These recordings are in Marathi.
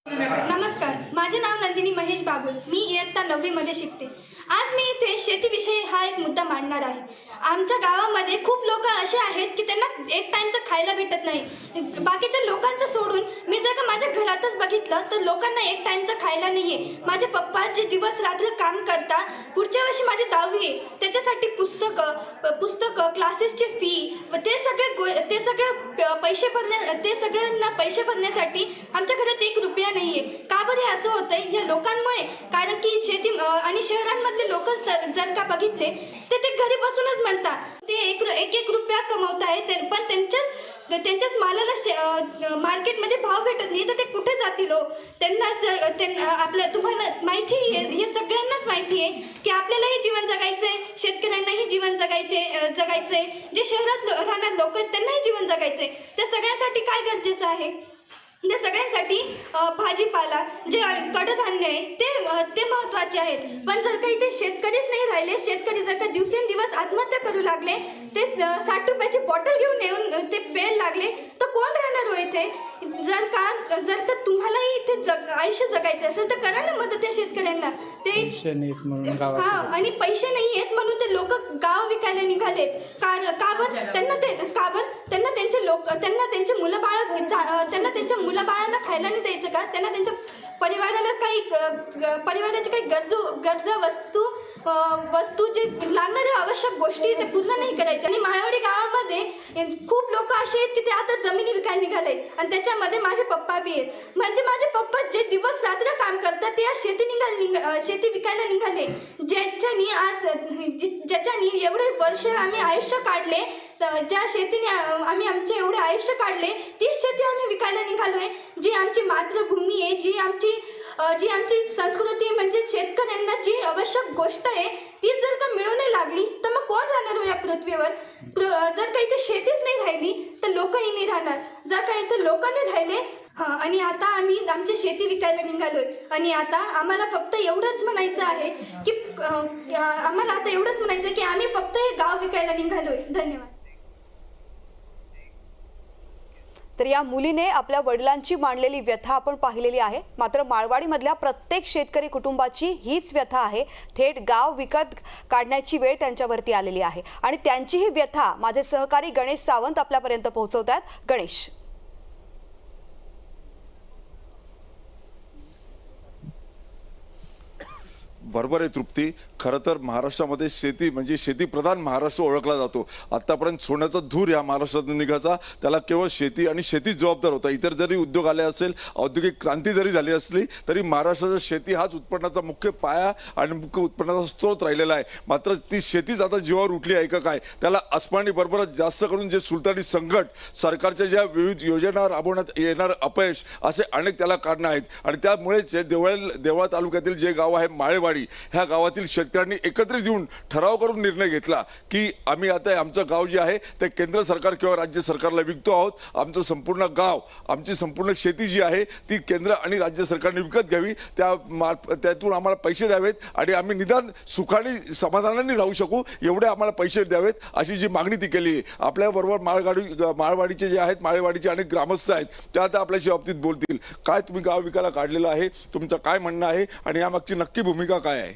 नमस्कार, माझे नाव नंदिनी महेश बाबुल. मी इयत्ता 9वी मध्ये शिकते. आज मी इथे शेतीविषयी हा एक मुद्दा मांडणार आहे. आमच्या गावामध्ये खूप लोक असे आहेत की त्यांना एक टाइमचं खायला भेटत नाही. बाकीच्या लोकांचं सोडून मी जर का माझ्या घरातच बघितलं तर लोकांना एक टाइमचं खायला नाही आहे. माझे पप्पा जे दिवस रात्र काम करतात, पुढच्या वर्षी माझी 10वी आहे, त्याच्यासाठी पुस्तकं क्लासेसची फी व ते सगळे सगळ्यांना पैसे भरण्यासाठी आमच्या घरात 1 रुपया नाही आहे. का बरे असं होतंय? या लोकांमुळे. कारण की शेती आणि शहरांमधले लोक जर का बघितले ते घरी बसूनच म्हणतात ते एक रुपया कमवत आहेत, पण त्यांच्याच मालाला मार्केटमध्ये भाव भेटत नाही तर ते कुठे जातील हो? तुम्हाला माहिती आहे, हे सगळ्यांनाच माहिती आहे की आपल्यालाही जीवन जगायचंय, शेतकऱ्यांनाही जीवन जगायचंय, जे शहरात राहणारे लोक आहेत त्यांनाही जीवन जगायचंय. त्या सगळ्यांसाठी काय गरजेचं आहे? त्या सगळ्यांसाठी भाजीपाला, जे कडधान्य आहे ते महत्त्वाचे आहेत. पण जर का इथे शेतकरीच नाही राहिले, शेतकरी जर का दिवसेंदिवस आत्महत्या करू लागले, ते 60 रुपयाची बॉटल घेऊन येऊन ते प्यायला लागले, तर कोण राहणार हो इथे? जर का तुम्हालाही इथे आयुष्य जगायचं असेल तर करा ना मदत त्या शेतकऱ्यांना. आणि पैसे नाही आहेत म्हणून ते लोक गाव विकायला निघालेत. त्यांच्या मुलाबाळांना खायला नाही द्यायचं का? त्यांना त्यांच्या परिवाराची काही गरजा वस्तू जे लागणाऱ्या आवश्यक गोष्टी ते पूर्ण नाही करायच्या. आणि माळवाडी गावामध्ये खूप लोक असे आहेत की ते आता जमिनी विकायला निघाले आणि त्याच्यामध्ये माझे पप्पा बी आहेत. म्हणजे माझे पप्पा जे दिवस रात्र काम करतात ते आज शेती विकायला निघाले. ज्याच्यानी एवढे वर्ष आम्ही आयुष्य काढले, ज्या शेतीने आम्ही आमचे एवढे आयुष्य काढले, तीच शेती आम्ही विकायला निघालोय. जी आमची मातृभूमी आहे, जी आमची संस्कृती, म्हणजे शेतकऱ्यांना जी आवश्यक गोष्ट आहे ती जर का मिळू नाही लागली तर मग कोण राहणार हो या पृथ्वीवर? जर का इथे शेतीच नाही राहिली तर लोकही नाही राहणार. जर का इथे लोक नाही राहिले आणि आता आम्ही आमची शेती विकायला निघालोय. आणि आता आम्हाला फक्त एवढंच म्हणायचं आहे की आम्ही फक्त हे गाव विकायला निघालोय. धन्यवाद. तर या मुलीने आपल्या वडिलांची मांडलेली व्यथा आपण पाहिलेली आहे. मात्र माळवाडीमधल्या प्रत्येक शेतकरी कुटुंबाची हीच व्यथा आहे. थेट गाव विकत काढण्याची वेळ त्यांच्यावरती आलेली आहे आणि त्यांची ही व्यथा माझे सहकारी गणेश सावंत आपल्यापर्यंत पोहोचवतात. गणेश. बरोबर आहे तृप्ती. खरं तर महाराष्ट्रामध्ये शेती म्हणजे शेतीप्रधान महाराष्ट्र ओळखला जातो. आतापर्यंत सोन्याचा धूर या महाराष्ट्रातून निघायचा, त्याला केवळ शेती आणि शेतीच जबाबदार होता. इतर जरी उद्योग आले असेल, औद्योगिक क्रांती जरी झाली असली तरी महाराष्ट्राचा शेती हाच उत्पन्नाचा मुख्य पाया आणि मुख्य उत्पन्नाचा स्रोत राहिलेला आहे. मात्र ती शेतीच आता जीवावर उठली आहे का काय? त्याला अस्मानी बरोबरच जास्त करून जे सुलतानी संकट, सरकारच्या ज्या विविध योजना राबवण्यात येणार अपयश, असे अनेक त्याला कारणं आहेत. आणि त्यामुळेच देवळा तालुक्यातील जे गाव आहे माळेवाडी, ह्या गावातील शेतकऱ्यांनी एकत्रित येऊन ठराव करून निर्णय घेतला की आम्ही आता आमचं गाव जे आहे ते केंद्र सरकार किंवा राज्य सरकारला विकतो आहोत. आमचं संपूर्ण गाव, आमची संपूर्ण शेती जी आहे ती केंद्र आणि राज्य सरकारने विकत घ्यावी, त्यातून आम्हाला पैसे द्यावेत आणि आम्ही निदान सुखाने समाधानाने राहू शकू एवढे आम्हाला पैसे द्यावेत, अशी जी मागणी ती केली आहे. आपल्याबरोबर माळवाडीचे जे आहेत, माळेवाडीचे अनेक ग्रामस्थ आहेत, त्या आता आपल्याशी बाबतीत बोलतील. काय तुम्ही गाव विकायला काढलेलं आहे, तुमचं काय म्हणणं आहे आणि यामागची नक्की भूमिका काय आहे?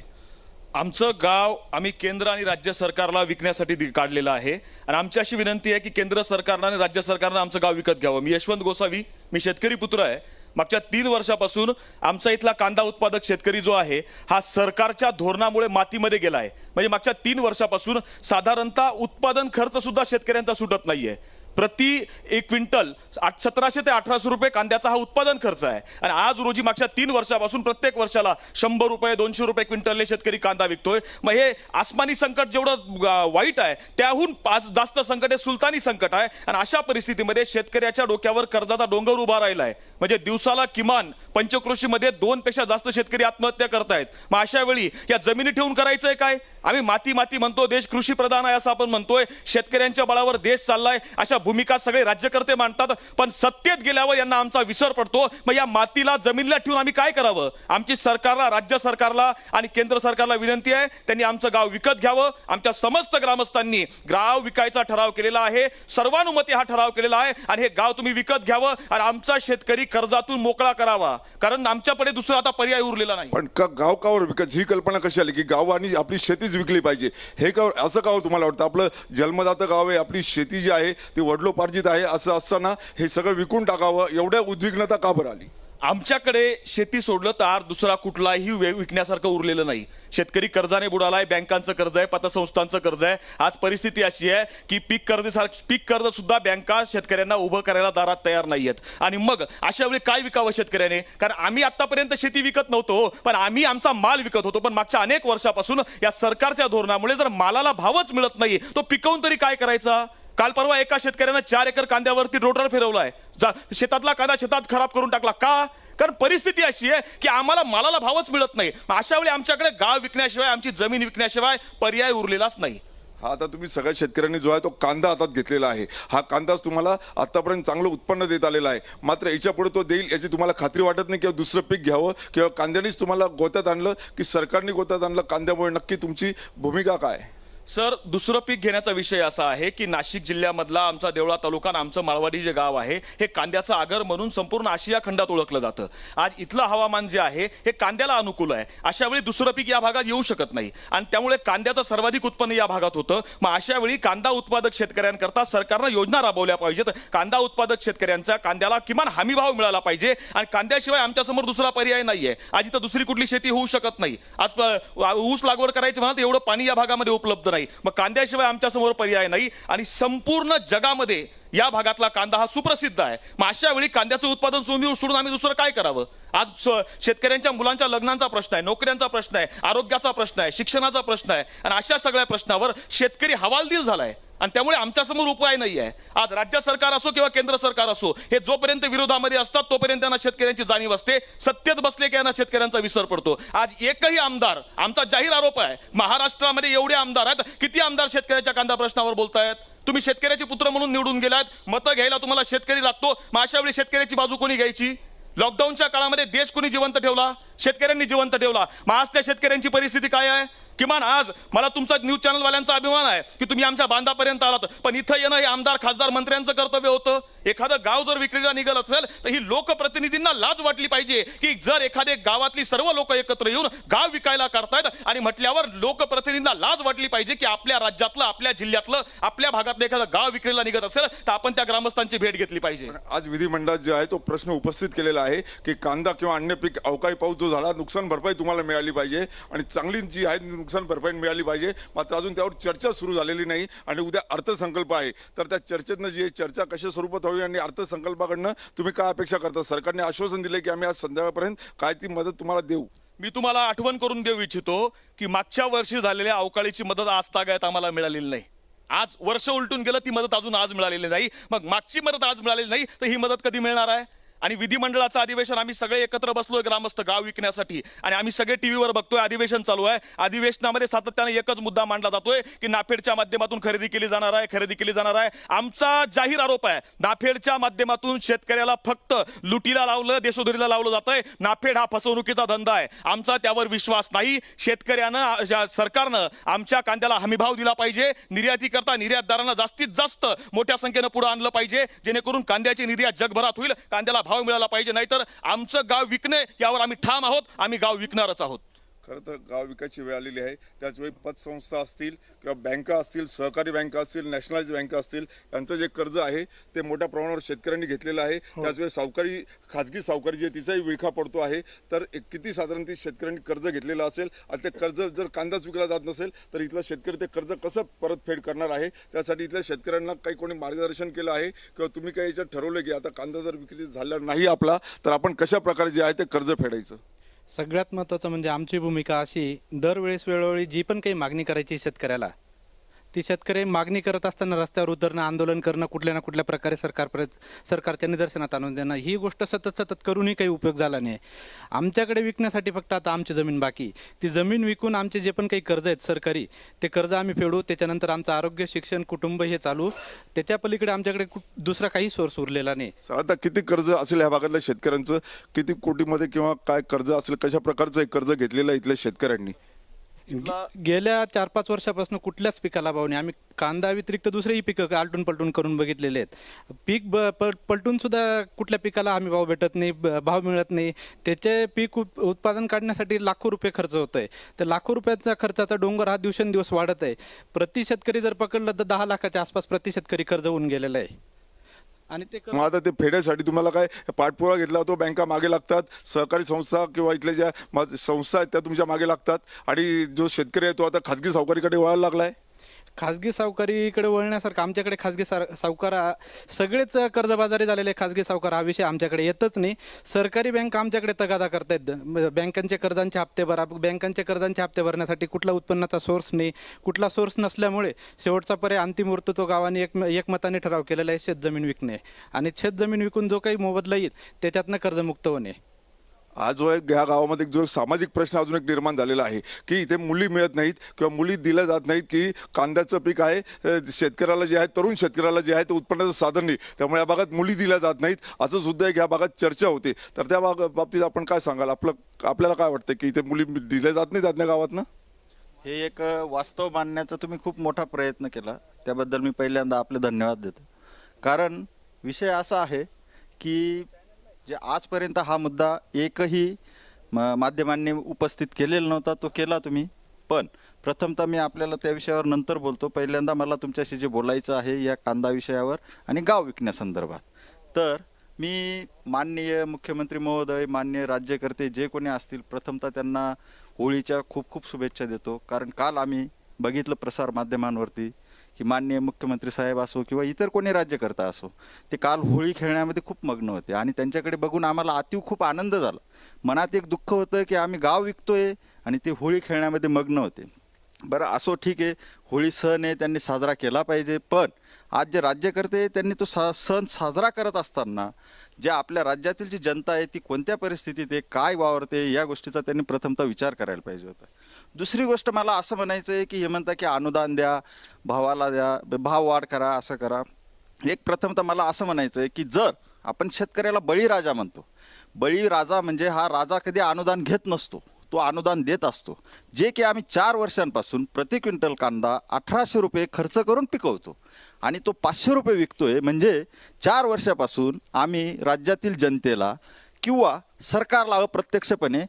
आमचं गाव आम्ही केंद्र आणि राज्य सरकारला विकण्यासाठी काढलेलं आहे आणि आमची अशी विनंती आहे की केंद्र सरकारनं आणि राज्य सरकारनं आमचं गाव विकत घ्यावं. मी यशवंत गोसावी, मी शेतकरी पुत्र आहे. मागच्या 3 वर्षापासून आमचा इथला कांदा उत्पादक शेतकरी जो आहे हा सरकारच्या धोरणामुळे मातीमध्ये गेला आहे. म्हणजे मागच्या 3 वर्षापासून साधारणतः उत्पादन खर्च सुद्धा शेतकऱ्यांचा सुटत नाहीये. प्रति 1 क्विंटल 1700 ते 1800 रुपये कांद्याचा हा उत्पादन खर्च आहे. आणि आज रोजी मागच्या 3 वर्षापासून प्रत्येक वर्षाला 100 रुपये 200 रुपये क्विंटलने शेतकरी कांदा विकतोय. मग हे आसमानी संकट जेवढं वाईट आहे त्याहून जास्त संकट हे सुलतानी संकट आहे. आणि अशा परिस्थितीमध्ये शेतकऱ्याच्या डोक्यावर कर्जाचा डोंगर उभा राहिला आहे. म्हणजे दिवसाला किमान पंचक्रोशीमध्ये 2 पेक्षा जास्त शेतकरी आत्महत्या करतायत. मग अशा वेळी या जमिनी ठेवून करायचंय काय? आम्ही माती म्हणतो, देश कृषी प्रधान आहे असं आपण म्हणतोय. शेतकऱ्यांच्या बळावर देश चाललाय अशा भूमिका सगळे राज्यकर्ते मांडतात. पण सत्तेत गेल्यावर यांना आमचा विसर पडतो. मग या मातीला जमिनीला ठेवून आम्ही काय करावं? आमची सरकारला, राज्य सरकारला आणि केंद्र सरकारला विनंती आहे, त्यांनी आमचं गाव विकत घ्यावं. आमच्या समस्त ग्रामस्थांनी गाव विकायचा ठराव केलेला आहे, सर्वानुमते हा ठराव केलेला आहे आणि हे गाव तुम्ही विकत घ्यावं आणि आमचा शेतकरी कर्जातून मोकळा करावा, कारण आमच्याकडे दुसरा आता पर्याय उरलेला नाही. पण गाव कावर विकत, ही कल्पना कशी आली की गाव आणि आपली शेतीच विकली पाहिजे? हे गाव असं गाव तुम्हाला वाटतं? आपलं जन्मदातं गाव आहे, आपली शेती जी आहे ती वडिलोपार्जित आहे, असं असताना हे सगळं विकून टाकावं, एवढ्या उद्विग्नता का बरं आली? आमच्याकडे शेती सोडलं तर दुसरा कुठलाही विकण्यासारखं उरलेलं नाही. शेतकरी कर्जाने बुडालाय, बँकांचं कर्ज आहे, पतसंस्थांचं कर्ज आहे. आज परिस्थिती अशी आहे की पीक कर्ज सुद्धा बँका शेतकऱ्यांना उभं करायला दारात तयार नाहीयेत. आणि मग अशा वेळी काय विकावं शेतकऱ्याने? कारण आम्ही आतापर्यंत शेती विकत नव्हतो, पण आम्ही आमचा माल विकत होतो. पण मागच्या अनेक वर्षापासून या सरकारच्या धोरणामुळे जर मालाला भावच मिळत नाही, तो पिकवून तरी काय करायचा? काल परवा एका शेतकऱ्यानं 4 एकर कांद्यावरती रोटर फिरवलाय, शेतातला कांदा शेतात खराब करून टाकला. का? कारण परिस्थिती अशी आहे की आम्हाला मालाला भावच मिळत नाही. अशा वेळी आमच्याकडे गाव विकण्याशिवाय, आमची जमीन विकण्याशिवाय पर्याय उरलेलाच नाही. हा, आता तुम्ही सगळ्या शेतकऱ्यांनी जो आहे तो कांदा हातात घेतलेला आहे. हा कांदाच तुम्हाला आतापर्यंत चांगलं उत्पन्न देत आलेला आहे, मात्र याच्या पुढे तो देईल याची तुम्हाला खात्री वाटत नाही, किंवा दुसरं पीक घ्यावं, किंवा कांद्यानेच तुम्हाला गोत्यात आणलं की सरकारने गोत्यात आणलं? कांद्यामुळे नक्की तुमची भूमिका काय? सर, दुसरं पीक घेण्याचा विषय असा आहे की नाशिक जिल्ह्यामधला आमचा देवळा तालुका आणि आमचं माळवाडी जे गाव आहे हे कांद्याचं आगर म्हणून संपूर्ण आशिया खंडात ओळखलं जातं. आज इथलं हवामान जे आहे हे कांद्याला अनुकूल आहे. अशा वेळी दुसरं पीक या भागात येऊ शकत नाही आणि त्यामुळे कांद्याचं सर्वाधिक उत्पन्न या भागात होतं. मग अशा वेळी कांदा उत्पादक शेतकऱ्यांकरता सरकारनं योजना राबवल्या पाहिजेत. कांदा उत्पादक शेतकऱ्यांचा कांद्याला किमान हमी भाव मिळाला पाहिजे आणि कांद्याशिवाय आमच्यासमोर दुसरा पर्याय नाहीये. आज इथं दुसरी कुठली शेती होऊ शकत नाही. आज ऊस लागवड करायची म्हणा तर एवढं पाणी या भागामध्ये उपलब्ध नाही. मग कांद्याशिवाय आमच्या समोर पर्याय नाही आणि संपूर्ण जगामध्ये या भागातला कांदा हा सुप्रसिद्ध आहे. मग अशा वेळी कांद्याचं उत्पादन सोडून आम्ही दुसरं काय करावं? आज शेतकऱ्यांच्या मुलांच्या लग्नांचा प्रश्न आहे, नोकऱ्यांचा प्रश्न आहे, आरोग्याचा प्रश्न आहे, शिक्षणाचा प्रश्न आहे आणि अशा सगळ्या प्रश्नावर शेतकरी हवालदिल झालाय आणि त्यामुळे आमच्यासमोर उपाय नाही आहे. आज राज्य सरकार असो किंवा केंद्र सरकार असो, हे जोपर्यंत विरोधामध्ये असतात तोपर्यंत त्यांना शेतकऱ्यांची जाणीव असते. सत्तेत बसले की यांना शेतकऱ्यांचा विसर पडतो. आज एकही आमदार, आमचा जाहीर आरोप आहे, महाराष्ट्रामध्ये एवढे आमदार आहेत, किती आमदार शेतकऱ्याच्या कांदा प्रश्नावर बोलतायत? तुम्ही शेतकऱ्याचे पुत्र म्हणून निवडून गेलात, मतं घ्यायला तुम्हाला शेतकरी लागतो. मग अशा वेळी शेतकऱ्याची बाजू कोणी घ्यायची? लॉकडाऊनच्या काळामध्ये देश कोणी जिवंत ठेवला? शेतकऱ्यांनी जिवंत ठेवला. मग आज त्या शेतकऱ्यांची परिस्थिती काय आहे? किमान आज मला तुमचा न्यूज चॅनलवाल्यांचा अभिमान आहे की तुम्ही आमच्या बांधापर्यंत आलात, पण इथं येणं हे आमदार खासदार मंत्र्यांचं कर्तव्य होतं. एखादं गाव जर विक्रीला निघाल असेल तर ही लोकप्रतिनिधींना लाज वाटली पाहिजे की जर एखाद्या गावातली सर्व लोक एकत्र येऊन गाव विकायला काढतायत आणि म्हटल्यावर लोकप्रतिनिधींना लाज वाटली पाहिजे की आपल्या राज्यातलं, आपल्या जिल्ह्यातलं, आपल्या भागातलं एखादं गाव विक्रीला निघत असेल तर आपण त्या ग्रामस्थांची भेट घेतली पाहिजे. आज विधिमंडळात जे आहे तो प्रश्न उपस्थित केलेला आहे की कांदा किंवा अन्य पीक अवकाळी पाऊस जो झाला, नुकसान भरपाई तुम्हाला मिळाली पाहिजे आणि चांगली जी आहे नुकसान भरपाई मिळाली पाहिजे. मात्र अजून त्यावर चर्चा सुरू झालेली नाही आणि उद्या अर्थसंकल्प आहे, तर त्या चर्चेतनं जी चर्चा कशा स्वरूपात होईल आणि अर्थसंकल्पाकडनं तुम्ही काय अपेक्षा करता? सरकारने आश्वासन दिले की आम्ही आज संध्याकाळपर्यंत काय ती मदत तुम्हाला देऊ. मी तुम्हाला आठवण करून देऊ इच्छितो की मागच्या वर्षी झालेल्या अवकाळीची मदत आज तागायत आम्हाला मिळालेली नाही. आज वर्ष उलटून गेलं, ती मदत अजून आज मिळालेली नाही. मग मागची मदत आज मिळालेली नाही तर ही मदत कधी मिळणार आहे? आणि विधिमंडळाचं अधिवेशन आम्ही सगळे एकत्र बसलोय ग्रामस्थ गाव विकण्यासाठी आणि आम्ही सगळे टीव्हीवर बघतोय, अधिवेशन चालू आहे. अधिवेशनामध्ये सातत्याने एकच मुद्दा मांडला जातोय की नाफेडच्या माध्यमातून खरेदी केली जाणार आहे. आमचा जाहीर आरोप आहे, नाफेडच्या माध्यमातून शेतकऱ्याला फक्त लुटीला लावलं, देशोधडीला लावलं जातंय. नाफेड हा फसवणुकीचा धंदा आहे. आमचा त्यावर विश्वास नाही. शेतकऱ्यानं, सरकारनं आमच्या कांद्याला हमीभाव दिला पाहिजे. निर्यातीकरता निर्यातदारांना जास्तीत जास्त मोठ्या संख्येनं पुढे आणलं पाहिजे, जेणेकरून कांद्याची निर्यात जगभरात होईल, कांद्याला भाव मिळाला पाहिजे. नाहीतर आमचं गाव विकणे यावर आम्ही ठाम आहोत. आम्ही गाव विकणारच आहोत. खरं तर गाव विकायची वेळ आलेली आहे. त्याचवेळी पतसंस्था असतील किंवा बँका असतील, सहकारी बँका असतील, नॅशनलाइज बँका असतील, यांचं जे कर्ज आहे ते मोठ्या प्रमाणावर शेतकऱ्यांनी घेतलेलं आहे. त्याचवेळी खाजगी सावकारी जे तिचाही विळखा पडतो आहे. तर किती साधारण ती शेतकऱ्यांनी कर्ज घेतलेलं असेल आणि ते कर्ज जर कांदाच विकला जात नसेल तर इथला शेतकरी ते कर्ज कसं परतफेड करणार आहे? त्यासाठी इथल्या शेतकऱ्यांना काही कोणी मार्गदर्शन केलं आहे किंवा तुम्ही काही याच्यात ठरवलं की आता कांदा जर विक्री झाला नाही आपला तर आपण कशा प्रकारे जे आहे ते कर्ज फेडायचं? सगळ्यात महत्त्वाचं म्हणजे आमची भूमिका अशी, दरवेळेस वेळोवेळी जी पण काही मागणी करायची शेतकऱ्याला ती शेतकरी मागणी करत असताना रस्त्यावर उतरणं, आंदोलन करणं, कुठल्या ना कुठल्या प्रकारे सरकारच्या निदर्शनात आणून देणं, ही गोष्ट सतत करूनही काही उपयोग झाला नाही. आमच्याकडे विकण्यासाठी फक्त आता आमची जमीन बाकी. ती जमीन विकून आमचे जे पण काही कर्ज आहेत सरकारी, ते कर्ज आम्ही फेडू. त्याच्यानंतर आमचं आरोग्य, शिक्षण, कुटुंब हे चालू. त्याच्या पलीकडे आमच्याकडे दुसरा काही सोर्स उरलेला नाही. आता किती कर्ज असेल ह्या भागातल्या शेतकऱ्यांचं, किती कोटीमध्ये किंवा काय कर्ज असेल, कशा प्रकारचं एक कर्ज घेतलेलं आहे इथल्या शेतकऱ्यांनी? गेल्या 4-5 वर्षापासून कुठल्याच पिकाला भाव नाही. आम्ही कांदा व्यतिरिक्त दुसरेही पिकं आलटून पलटून करून बघितलेले आहेत. पीक पलटून सुद्धा कुठल्या पिकाला आम्ही भाव भेटत नाही, भाव मिळत नाही. त्याचे पीक उत्पादन काढण्यासाठी लाखो रुपये खर्च होत आहे. तर लाखो रुपयाचा खर्चाचा डोंगर हा दिवसेंदिवस वाढत आहे. प्रति शेतकरी जर पकडलं तर 10 लाखाच्या आसपास प्रति शेतकरी कर्ज होऊन गेलेलं आहे. आणि ते मग आता ते फेड्यासाठी तुम्हाला काय पाठपुरावा घेतला होतो, बँका मागे लागतात, सहकारी संस्था किंवा इथल्या ज्या संस्था आहेत त्या तुमच्या मागे लागतात, आणि जो शेतकरी आहे तो आता खाजगी सावकारीकडे वळायला लागलाय? खाजगी सावकारीकडे वळण्यासारखं आमच्याकडे खाजगी सावकार सगळेच कर्जबाजारी झालेले खाजगी सावकार, हा विषय आमच्याकडे येतच नाही. सरकारी बँक आमच्याकडे तगादा करतायत. बँकांचे कर्जांचे हप्ते भरा. बँकांचे कर्जांचे हप्ते भरण्यासाठी कुठला उत्पन्नाचा सोर्स नाही. कुठला सोर्स नसल्यामुळे शेवटचा पर्याय अंतिम उरतो तो गावाने एकमताने ठराव केलेला आहे, शेतजमीन विकणे. आणि शेतजमीन विकून जो काही मोबदला येईल त्याच्यातनं कर्जमुक्त होणे. आज जो एक ह्या गावामध्ये जो सामाजिक प्रश्न अजून एक निर्माण झालेला आहे की इथे मुली मिळत नाहीत किंवा मुली दिल्या जात नाहीत, की कांद्याचं पीक आहे, शेतकऱ्याला जे आहे, तरुण शेतकऱ्याला जे आहे ते उत्पन्नाचं साधन नाही, त्यामुळे या भागात मुली दिल्या जात नाहीत, असं सुद्धा एक या भागात चर्चा होते. तर त्या बाबतीत आपण काय सांगाल? आपल्याला काय वाटतं की इथे मुली दिल्या जात नाहीत आजच्या गावातनं? हे एक वास्तव मांडण्याचा तुम्ही खूप मोठा प्रयत्न केला, त्याबद्दल मी पहिल्यांदा आपले धन्यवाद देतो. कारण विषय असा आहे की जे आजपर्यंत हा मुद्दा एकही माध्यमांनी उपस्थित केलेला नव्हता, तो केला तुम्ही. पण प्रथमतः मी आपल्याला त्या विषयावर नंतर बोलतो. पहिल्यांदा मला तुमच्याशी जे बोलायचं आहे या कांदा विषयावर आणि गाव विकण्यासंदर्भात. तर मी माननीय मुख्यमंत्री महोदय, माननीय राज्यकर्ते जे कोणी असतील, प्रथमतः त्यांना होळीच्या खूप खूप शुभेच्छा देतो. कारण काल आम्ही बघितलं प्रसार माध्यमांवरती की माननीय मुख्यमंत्री साहेब असो किंवा इतर कोणी राज्यकर्ता असो, ते काल होळी खेळण्यामध्ये खूप मग्न होते. आणि त्यांच्याकडे बघून आम्हाला खूप आनंद झाला. मनात एक दुःख होतं की आम्ही गाव विकतोय आणि ते होळी खेळण्यामध्ये मग्न होते. बरं, असो, ठीक आहे, होळी सण आहे, त्यांनी साजरा केला पाहिजे. पण आज जे राज्यकर्ते त्यांनी तो सण साजरा करत असताना जे आपल्या राज्यातील जी जनता आहे ती कोणत्या परिस्थितीत आहे, काय वावरते, या गोष्टीचा त्यांनी प्रथमतः विचार करायला पाहिजे होता. दुसरी गोष्ट मला असं म्हणायचं आहे की हे म्हणता की अनुदान द्या, भावाला द्या, भाव वाढ करा, असं करा. एक प्रथमतः मला असं म्हणायचं आहे की जर आपण शेतकऱ्याला बळीराजा म्हणतो, बळीराजा म्हणजे हा राजा कधी अनुदान घेत नसतो, तो अनुदान देत असतो. जे की आम्ही 4 वर्षांपासून प्रति क्विंटल कांदा 1800 रुपये खर्च करून पिकवतो आणि तो 500 रुपये विकतोय. म्हणजे 4 वर्षापासून आम्ही राज्यातील जनतेला किंवा सरकारला अप्रत्यक्षपणे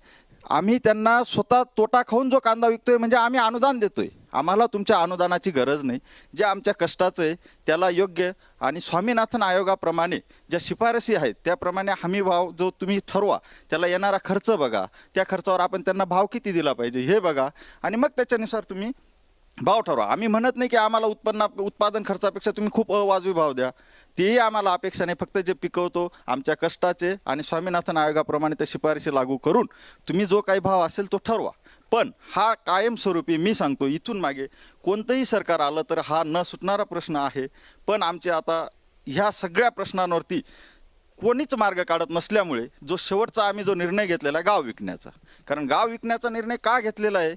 आम्ही त्यांना स्वतः तोटा खाऊन जो कांदा विकतोय, म्हणजे आम्ही अनुदान देतोय. आम्हाला तुमच्या अनुदानाची गरज नाही. जे आमच्या कष्टाचं आहे त्याला योग्य आणि स्वामीनाथन आयोगाप्रमाणे ज्या शिफारसी आहेत त्याप्रमाणे हमी भाव जो तुम्ही ठरवा, त्याला येणारा खर्च बघा, त्या खर्चावर आपण त्यांना भाव किती दिला पाहिजे हे बघा आणि मग त्याच्यानुसार तुम्ही भाव ठरवा. आम्ही म्हणत नाही की आम्हाला उत्पादन खर्चापेक्षा तुम्ही खूप अवाजवी भाव द्या, तेही आम्हाला अपेक्षा नाही. फक्त जे पिकवतो आमच्या कष्टाचे आणि स्वामीनाथन आयोगाप्रमाणे त्या शिफारशी लागू करून तुम्ही जो काही भाव असेल तो ठरवा. पण हा कायमस्वरूपी मी सांगतो, इथून मागे कोणतंही सरकार आलं तर हा न सुटणारा प्रश्न आहे. पण आमचे आता ह्या सगळ्या प्रश्नांवरती कोणीच मार्ग काढत नसल्यामुळे जो शेवटचा आम्ही जो निर्णय घेतलेला आहे गाव विकण्याचा, कारण गाव विकण्याचा निर्णय का घेतलेला आहे,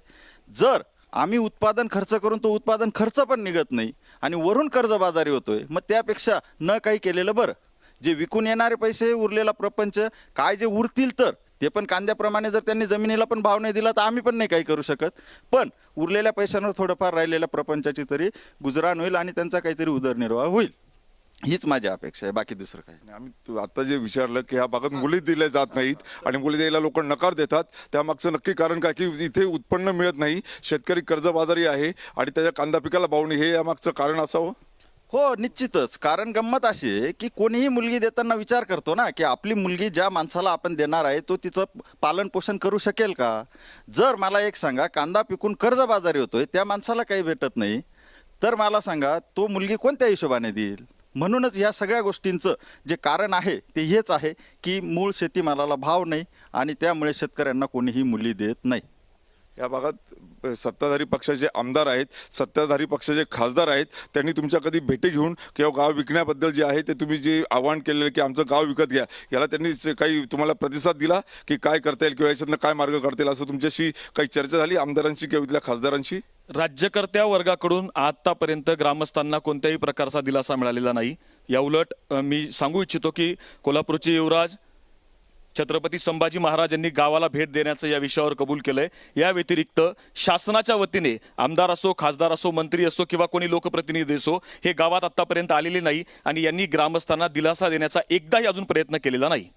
जर आम्ही उत्पादन खर्च करून तो उत्पादन खर्च पण निघत नाही आणि वरून कर्जबाजारी होतोय, मग त्यापेक्षा न काही केलेलं बरं. जे विकून येणारे पैसे, उरलेला प्रपंच, काय जे उरतील तर ते पण कांद्याप्रमाणे जर त्यांनी जमिनीला पण भाव नाही दिला तर आम्ही पण नाही काही करू शकत. पण उरलेल्या पैशांवर थोडंफार राहिलेल्या प्रपंचाची तरी गुजराण होईल आणि त्यांचा काहीतरी उदरनिर्वाह होईल, हीच माझी अपेक्षा आहे. बाकी दुसरं काही नाही. आम्ही आता जे विचारलं की ह्या भागात मुली दिल्या जात नाहीत आणि मुली द्यायला लोक नकार देतात, त्यामागचं नक्की कारण काय की इथे उत्पन्न मिळत नाही, शेतकरी कर्जबाजारी आहे आणि त्याच्या कांदा पिकाला भाव नाही, हे यामागचं कारण असावं? हो, निश्चितच. कारण गंमत अशी आहे की कोणीही मुलगी देताना विचार करतो ना की आपली मुलगी ज्या माणसाला आपण देणार आहे तो तिचं पालन पोषण करू शकेल का. जर मला एक सांगा, कांदा पिकून कर्जबाजारी होतोय, त्या माणसाला काही भेटत नाही, तर मला सांगा तो मुलगी कोणत्या हिशोबाने देईल. म्हणूनच ह्या सगळ्या गोष्टींचं जे कारण आहे ते हेच आहे की मूळ शेतीमालाला भाव नाही आणि त्यामुळे शेतकऱ्यांना कोणीही मुली देत नाही. या भागात सत्ताधारी पक्षाचे आमदार आहेत, सत्ताधारी पक्षाचे खासदार आहेत, त्यांनी तुमच्या कधी भेटी घेऊन किंवा गाव विकण्याबद्दल जे आहे ते तुम्ही जे आवाहन केलेलं की आमचं गाव विकत घ्या, याला त्यांनी काही तुम्हाला प्रतिसाद दिला की काय करता येईल किंवा याच्यातनं काय मार्ग काढता येईल, असं तुमच्याशी काही चर्चा झाली आमदारांची किंवा इथल्या खासदारांची? राज्यकर्त्या वर्गाकडून आतापर्यंत ग्रामस्थांना कोणत्याही प्रकारचा दिलासा मिळालेला नाही. याउलट मी सांगू इच्छितो की कोल्हापूरचे युवराज छत्रपती संभाजी महाराज यांनी गावाला भेट देण्याचं या विषयावर कबूल केलंय. या व्यतिरिक्त शासनाच्या वतीने आमदार असो, खासदार असो, मंत्री असो किंवा कोणी लोकप्रतिनिधी असो, हे गावात आतापर्यंत आलेले नाही आणि यांनी ग्रामस्थांना दिलासा देण्याचा एकदाही अजून प्रयत्न केलेला नाही.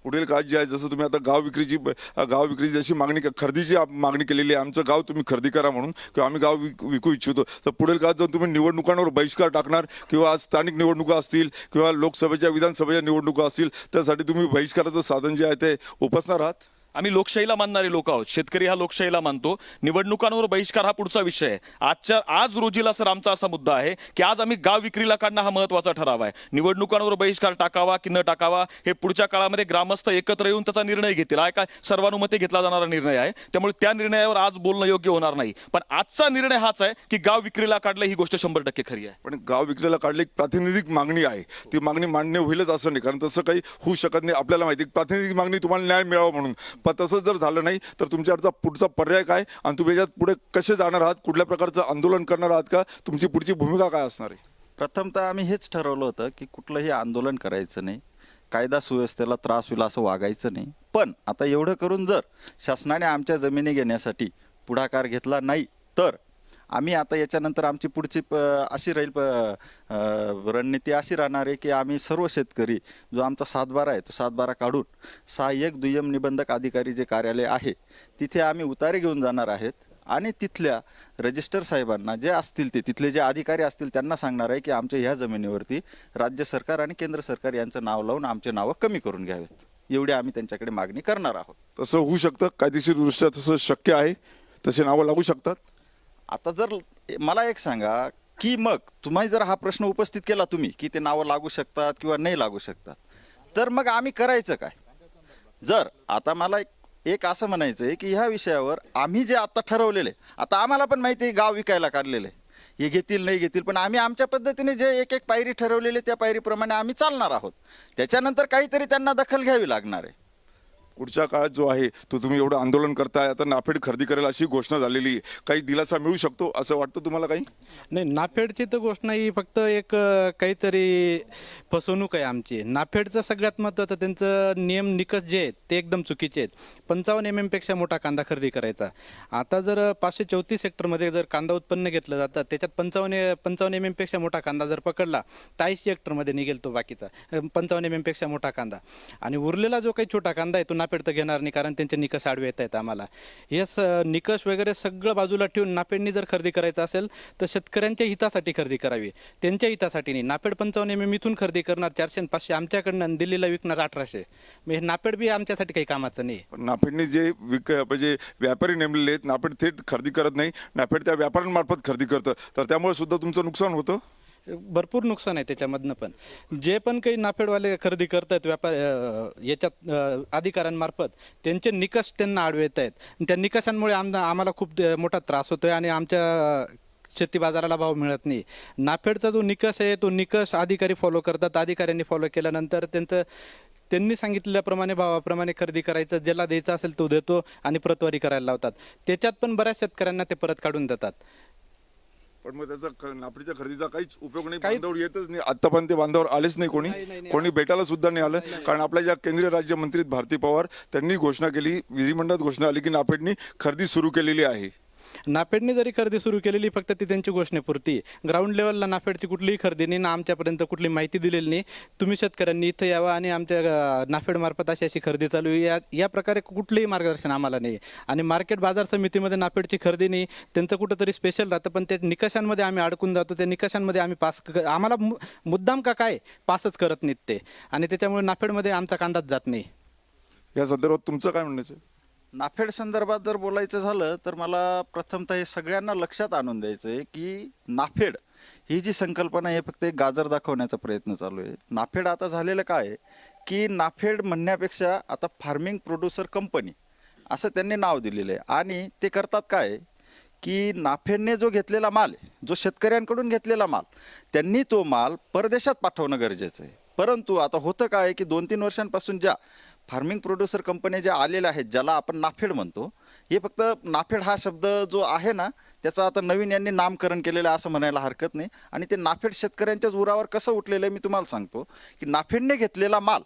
पुढील काळ जे आहे, जसं तुम्ही आता गाव विक्रीची जशी मागणी खरेदीची मागणी केलेली आहे, आमचं गाव तुम्ही खरेदी करा म्हणून किंवा आम्ही गाव विकू इच्छितो, तर पुढील काळात जर तुम्ही निवडणुकांवर बहिष्कार टाकणार किंवा आज स्थानिक निवडणुका असतील किंवा लोकसभेच्या विधानसभेच्या निवडणुका असतील, त्यासाठी तुम्ही बहिष्काराचं साधन जे आहे ते उपसणार आहात? आम्ही लोकशाहीला मानणारे लोक आहोत. शेतकरी हा लोकशाहीला मानतो. निवडणुकांवर बहिष्कार हा पुढचा विषय आहे. आज रोजीला सर आमचा असा मुद्दा आहे की आज आम्ही गाव विक्रीला काढणं हा महत्त्वाचा ठराव आहे. निवडणुकांवर बहिष्कार टाकावा की न टाकावा हे पुढच्या काळामध्ये ग्रामस्थ एकत्र येऊन त्याचा निर्णय घेतील. हा काय सर्वानुमते घेतला जाणारा निर्णय आहे, त्यामुळे त्या निर्णयावर आज बोलणं योग्य होणार नाही. पण आजचा निर्णय हाच आहे की गाव विक्रीला काढलं, ही गोष्ट 100% खरी आहे. पण गाव विक्रीला काढले एक प्रातिनिधिक मागणी आहे, ती मागणी मान्य होईलच असं नाही, कारण तसं काही होऊ शकत नाही. आपल्याला माहिती प्रातिनिधिक मागणी तुम्हाला न्याय मिळावा म्हणून, पण तसं जर झालं नाही तर तुमच्याकडचा पुढचा पर्याय काय आणि तुम्ही याच्यात पुढे कसे जाणार आहात? कुठल्या प्रकारचं आंदोलन करणार आहात का? तुमची पुढची भूमिका काय असणार आहे? प्रथमतः आम्ही हेच ठरवलं होतं की कुठलंही आंदोलन करायचं नाही, कायदा सुव्यवस्थेला त्रास होईल असं वागायचं नाही. पण आता एवढं करून जर शासनाने आमच्या जमिनी घेण्यासाठी पुढाकार घेतला नाही तर आम्ही आता याच्यानंतर आमची पुढची अशी राहील रणनीती अशी राहणार आहे की आम्ही सर्व शेतकरी जो आमचा 7/12 आहे तो 7/12 काढून सहाय्यक दुय्यम निबंधक अधिकारी जे कार्यालय आहे तिथे आम्ही उतारे घेऊन जाणार आहेत आणि तिथल्या रजिस्टर साहेबांना जे असतील तिथले जे अधिकारी असतील त्यांना सांगणार आहे की आमच्या ह्या जमिनीवरती राज्य सरकार आणि केंद्र सरकार यांचं नाव लावून आमचे नावं कमी करून घ्यावेत, एवढी आम्ही त्यांच्याकडे मागणी करणार आहोत. तसं होऊ शकतं? कायदेशीरदृष्ट्या तसं शक्य आहे? तसे नावं लागू शकतात? आता जर मला एक सांगा की मग तुम्ही जर हा प्रश्न उपस्थित केला तुम्ही की ते नावं लागू शकतात किंवा नाही लागू शकतात, तर मग आम्ही करायचं काय? जर आता मला एक असं म्हणायचं आहे की ह्या विषयावर आम्ही जे आता ठरवलेले, आता आम्हाला पण माहिती आहे गाव विकायला काढलेले, हे घेतील नाही घेतील, पण आम्ही आमच्या पद्धतीने जे एक एक पायरी ठरवलेले त्या पायरीप्रमाणे आम्ही चालणार आहोत. त्याच्यानंतर काहीतरी त्यांना दखल घ्यावी लागणार आहे. पुढच्या काळात जो आहे तो तुम्ही एवढं आंदोलन करताय, आता नाफेड खरेदी करेल अशी घोषणा झालेली आहे, काही दिलासा मिळू शकतो असं वाटतं तुम्हाला? काही नाही, नाफेडची तर घोषणा ही फक्त एक काहीतरी फसवणूक आहे आमची. नाफेडचं सगळ्यात महत्त्वाचं त्यांचं नियम निकष जे आहेत ते एकदम चुकीचे आहेत. 55 mm पेक्षा मोठा कांदा खरेदी करायचा. आता जर 534 हेक्टरमध्ये जर कांदा उत्पन्न घेतलं जातं, त्याच्यात 55 mm पेक्षा मोठा कांदा जर पकडला तर 80 हेक्टरमध्ये निघेल तो बाकीचा 55 mm पेक्षा मोठा कांदा. आणि उरलेला जो काही छोटा कांदा आहे तो नाफेड तर घेणार नाही, कारण त्यांचे निकष आडवे येत आहेत आम्हाला. हे निकष वगैरे सगळं बाजूला ठेवून नाफेडनी जर खरेदी करायचं असेल तर शेतकऱ्यांच्या हितासाठी खरेदी करावी, त्यांच्या हितासाठी नाही. नाफेड 55 mm इथून खरेदी करणार 400 आणि 500 आमच्याकडनं, दिल्लीला विकणार 1800. हे नाफेड बी आमच्यासाठी काही कामाचं नाही. नाफेडने जे म्हणजे व्यापारी नेमलेले आहेत, नाफेड थेट खरेदी करत नाही, नाफेड त्या व्यापाऱ्यांमार्फत खरेदी करतं, तर त्यामुळे सुद्धा तुमचं नुकसान होतं. भरपूर नुकसान आहे त्याच्यामधनं. पण जे पण काही नाफेडवाले खरेदी करतायत व्यापार याच्यात अधिकाऱ्यांमार्फत, त्यांचे निकष त्यांना आडवे येत आहेत. त्या निकषांमुळे आम्हाला खूप मोठा त्रास होतोय आणि आमच्या शेती बाजाराला भाव मिळत नाही. नाफेडचा जो निकष आहे तो निकष अधिकारी फॉलो करतात. अधिकाऱ्यांनी फॉलो केल्यानंतर त्यांनी सांगितल्याप्रमाणे भावाप्रमाणे खरेदी करायचं, ज्याला द्यायचं असेल तो देतो आणि प्रतवारी करायला लावतात. त्याच्यात पण बऱ्याच शेतकऱ्यांना ते परत काढून देतात. पण मग त्याचा नाफेडच्या खरेदीचा काहीच उपयोग नाही, बांधावर येतच नाही. आतापर्यंत ते बांधावर आलेच नाही, कोणी भेटायला सुद्धा नाही आलं. कारण आपल्या ज्या केंद्रीय राज्यमंत्री भारती पवार त्यांनी घोषणा केली, विधिमंडळात घोषणा आली की नाफेडनी खरेदी सुरू केलेली आहे. नाफेडने जरी खरेदी सुरू केलेली फक्त ती त्यांची घोषणेपुरती, ग्राउंड लेवलला नाफेडची कुठलीही खरेदी नाही ना आमच्यापर्यंत कुठली माहिती दिलेली नाही. तुम्ही शेतकऱ्यांनी इथं यावं आणि आमच्या नाफेडमार्फत अशी खरेदी चालू आहे, या प्रकारे कुठलंही मार्गदर्शन आम्हाला नाही. आणि मार्केट बाजार समितीमध्ये नाफेडची खरेदी नाही, त्यांचं कुठंतरी स्पेशल राहतं, पण त्या निकषांमध्ये आम्ही अडकून जातो. त्या निकषांमध्ये आम्ही आम्हाला मुद्दाम का काय पासच करत नाहीत ते, आणि त्याच्यामुळे नाफेडमध्ये आमचा कांदाच जात नाही. या संदर्भात तुमचं काय म्हणणं? नाफेड संदर्भात जर बोलायचं झालं तर मला प्रथमतः हे सगळ्यांना लक्षात आणून द्यायचं आहे की नाफेड ही जी संकल्पना आहे फक्त एक गाजर दाखवण्याचा प्रयत्न चालू आहे. नाफेड आता झालेलं काय आहे की नाफेड म्हणण्यापेक्षा आता फार्मिंग प्रोड्युसर कंपनी असं त्यांनी नाव दिलेलं आहे. आणि ते करतात काय की नाफेडने जो घेतलेला माल आहे, जो शेतकऱ्यांकडून घेतलेला माल, त्यांनी तो माल परदेशात पाठवणं गरजेचं आहे. परंतु आता होतं काय की 2-3 वर्षांपासून ज्या फार्मिंग प्रोड्युसर कंपन्या ज्या आलेल्या आहेत, ज्याला आपण नाफेड म्हणतो, हे फक्त नाफेड हा शब्द जो आहे ना, त्याचं आता नवीन यांनी नामकरण केलेलं आहे असं म्हणायला हरकत नाही. आणि ते नाफेड शेतकऱ्यांच्याच उरावर कसं उठलेलं आहे मी तुम्हाला सांगतो की नाफेडने घेतलेला माल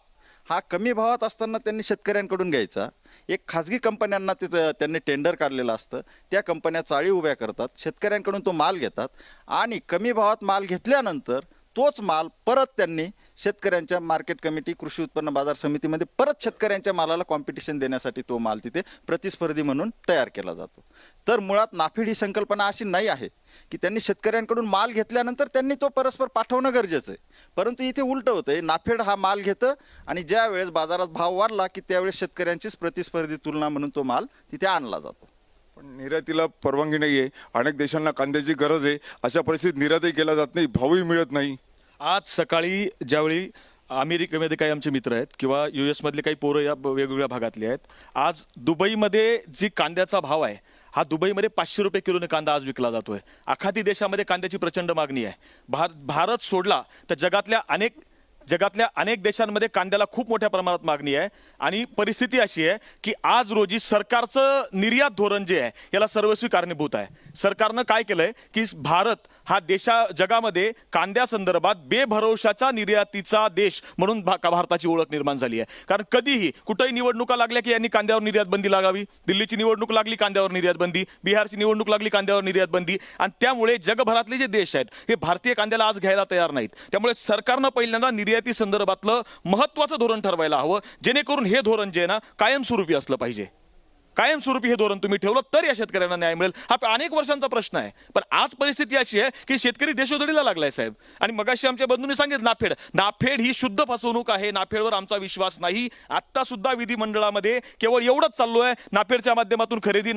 हा कमी भावात असताना त्यांनी शेतकऱ्यांकडून घ्यायचा. एक खाजगी कंपन्यांना तिथं त्यांनी टेंडर काढलेलं असतं, त्या कंपन्या चाळी उभ्या करतात, शेतकऱ्यांकडून तो माल घेतात आणि कमी भावात माल घेतल्यानंतर तोच माल परत त्यांनी शेतकऱ्यांच्या मार्केट कमिटी, कृषी उत्पन्न बाजार समितीमध्ये परत शेतकऱ्यांच्या मालाला कॉम्पिटिशन देण्यासाठी तो माल तिथे प्रतिस्पर्धी म्हणून तयार केला जातो. तर मुळात नाफेड ही संकल्पना अशी नाही आहे की त्यांनी शेतकऱ्यांकडून माल घेतल्यानंतर त्यांनी तो परस्पर पाठवणं गरजेचं आहे. परंतु इथे उलटं होतंय, नाफेड हा माल घेतं आणि ज्या वेळेस बाजारात भाव वाढला की त्यावेळेस शेतकऱ्यांचीच प्रतिस्पर्धी तुलना म्हणून तो माल तिथे आणला जातो. पण निर्यातीला परवानगी नाही आहे, अनेक देशांना कांद्याची गरज आहे, अशा परिस्थितीत निर्यातही केला जात नाही, भावही मिळत नाही. आज सकाळी ज्यावेळी अमेरिकेमध्ये काही आमचे मित्र आहेत किंवा US मधले काही पोरं या वेगवेगळ्या भागातले आहेत, आज दुबईमध्ये जी कांद्याचा भाव आहे हा दुबईमध्ये 500 रुपये किलोने कांदा आज विकला जातोय. आखाती देशामध्ये कांद्याची प्रचंड मागणी आहे. भारत सोडला तर जगातल्या अनेक देशांमध्ये कांद्याला खूप मोठ्या प्रमाणात मागणी आहे. आणि परिस्थिती अशी आहे की आज रोजी सरकारचं निर्यात धोरण जे आहे याला सर्वस्वी कारणीभूत आहे. सरकारनं काय केलंय की भारत हा जगामध्ये कांद्यासंदर्भात बेभरवशाच्या निर्यातीचा देश म्हणून भारताची ओळख निर्माण झाली आहे. कारण कधीही कुठेही निवडणुका लागल्या की यांनी कांद्यावर निर्यात बंदी लागावी. दिल्लीची निवडणूक लागली कांद्यावर निर्यात बंदी, बिहारची निवडणूक लागली कांद्यावर निर्यात बंदी. आणि त्यामुळे जगभरातले जे देश आहेत हे भारतीय कांद्याला आज घ्यायला तयार नाहीत. त्यामुळे सरकारनं पहिल्यांदा निर्याती संदर्भातलं महत्त्वाचं धोरण ठरवायला हवं, जेणेकरून हे धोरण जे आहे ना कायमस्वरूपी असलं पाहिजे. कायमस्वरूपी हे धोरण तुम्ही ठेवलं तर या शेतकऱ्यांना न्याय मिळेल. हा अनेक वर्षांचा प्रश्न आहे. पण आज परिस्थिती अशी आहे की शेतकरी देशोधडीला लागलाय साहेब. आणि मगाशी आमच्या बंधूंनी सांगितलं नाफेड ही शुद्ध फसवणूक आहे, नाफेडवर आमचा विश्वास नाही. आता सुद्धा विधिमंडळामध्ये केवळ एवढंच चाललो आहे, नाफेडच्या माध्यमातून खरेदी,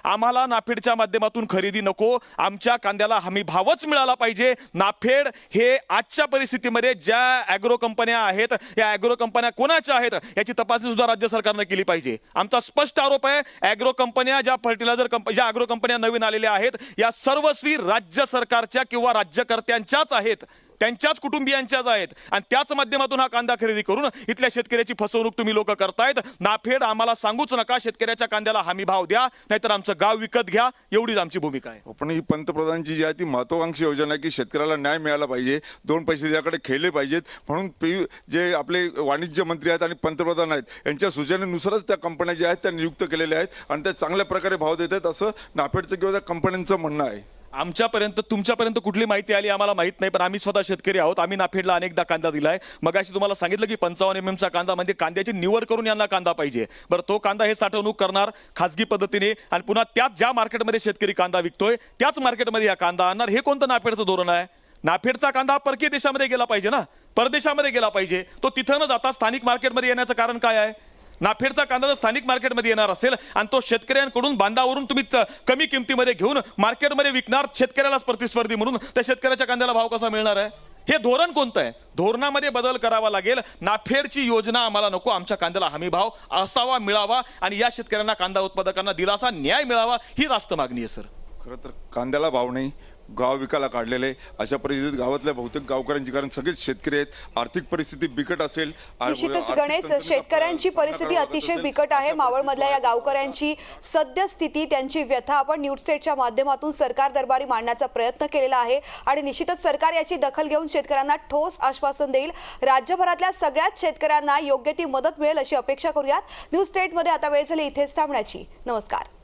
आम्हाला नाफेडच्या माध्यमातून खरेदी नको, आमच्या कांद्याला हमी भावच मिळाला पाहिजे. नाफेड हे आजच्या परिस्थितीमध्ये ज्या ॲग्रो कंपन्या आहेत, या ॲग्रो कंपन्या कोणाच्या आहेत याची तपासणी सुद्धा राज्य सरकारनं केली पाहिजे. आमचा स्पष्ट आरोप आहे ॲग्रो कंपन्या, ज्या फर्टिलायझर ज्या ॲग्रो कंपन्या नवीन आलेल्या आहेत या सर्वस्वी राज्य सरकारच्या किंवा राज्यकर्त्यांच्याच आहेत, त्यांच्याच कुटुंबियांच्याच आहेत. आणि त्याच माध्यमातून हा कांदा खरेदी करून इथल्या शेतकऱ्याची फसवणूक तुम्ही लोक करतायत. नाफेड आम्हाला सांगूच नका, शेतकऱ्याच्या कांद्याला हमी भाव द्या, नाहीतर आमचं गाव विकत घ्या, एवढीच आमची भूमिका आहे. पण ही पंतप्रधानांची जी आहे ती महत्वाकांक्षी योजना आहे की शेतकऱ्याला न्याय मिळाला पाहिजे, 2 पैसे त्याकडे खेळले पाहिजेत. म्हणून जे आपले वाणिज्य मंत्री आहेत आणि पंतप्रधान आहेत यांच्या सूचनेनुसारच त्या कंपन्या ज्या आहेत त्या नियुक्त केलेल्या आहेत आणि त्या चांगल्या प्रकारे भाव देत आहेत असं नाफेडचं किंवा त्या कंपन्यांचं म्हणणं आहे. आमच्यापर्यंत तुमच्यापर्यंत कुठली माहिती आली आम्हाला माहित नाही, पण आम्ही स्वतः शेतकरी आहोत. आम्ही नाफेडला अनेकदा कांदा दिलाय. मगाशी तुम्हाला सांगितलं की 55 mm कांदा म्हणजे कांद्याची निवड करून यांना कांदा पाहिजे. बरं, तो कांदा हे साठवणूक करणार खाजगी पद्धतीने आणि पुन्हा त्याच ज्या मार्केटमध्ये शेतकरी कांदा विकतोय त्याच मार्केटमध्ये हा कांदा आणणार. हे कोणतं नाफेडचं धोरण आहे? नाफेडचा कांदा हा परकीय देशामध्ये गेला पाहिजे ना, परदेशामध्ये गेला पाहिजे. तो तिथं न जाता स्थानिक मार्केटमध्ये येण्याचं कारण काय आहे? नाफेडचा कांदा जर स्थानिक मार्केटमध्ये येणार असेल आणि तो शेतकऱ्यांकडून बांधावरून तुम्ही कमी किमतीमध्ये घेऊन मार्केटमध्ये विकणार, शेतकऱ्यालाच प्रतिस्पर्धी म्हणून, त्या शेतकऱ्याच्या कांद्याला भाव कसा मिळणार आहे? हे धोरण कोणतं आहे? धोरणामध्ये बदल करावा लागेल. नाफेडची योजना आम्हाला नको, आमच्या कांद्याला हमी भाव असावा, मिळावा आणि या शेतकऱ्यांना, कांदा उत्पादकांना दिलासा, न्याय मिळावा, ही रास्त मागणी आहे. सर, खरं तर कांद्याला भाव नाही, गाव विकायला काढलेले. अशा परिस्थितीत गावातल्या बहुतेक गावकऱ्यांची, कारण सगळेच शेतकरी आहेत, आर्थिक परिस्थिती बिकट असेल. निश्चितच गणेश, शेतकऱ्यांची परिस्थिती अतिशय बिकट आहे. मावळमधल्या या गावकऱ्यांची सद्यस्थिती, त्यांची व्यथा आपण न्यूज स्टेटच्या माध्यमातून सरकार दरबारी मांडण्याचा प्रयत्न केलेला आहे आणि निश्चितच सरकार याची दखल घेऊन शेतकऱ्यांना ठोस आश्वासन देईल. राज्यभरातल्या सगळ्याच शेतकऱ्यांना योग्य ती मदत मिळेल अशी अपेक्षा करूयात. न्यूज स्टेटमध्ये आता वेळ झाली इथेच थांबण्याची. नमस्कार.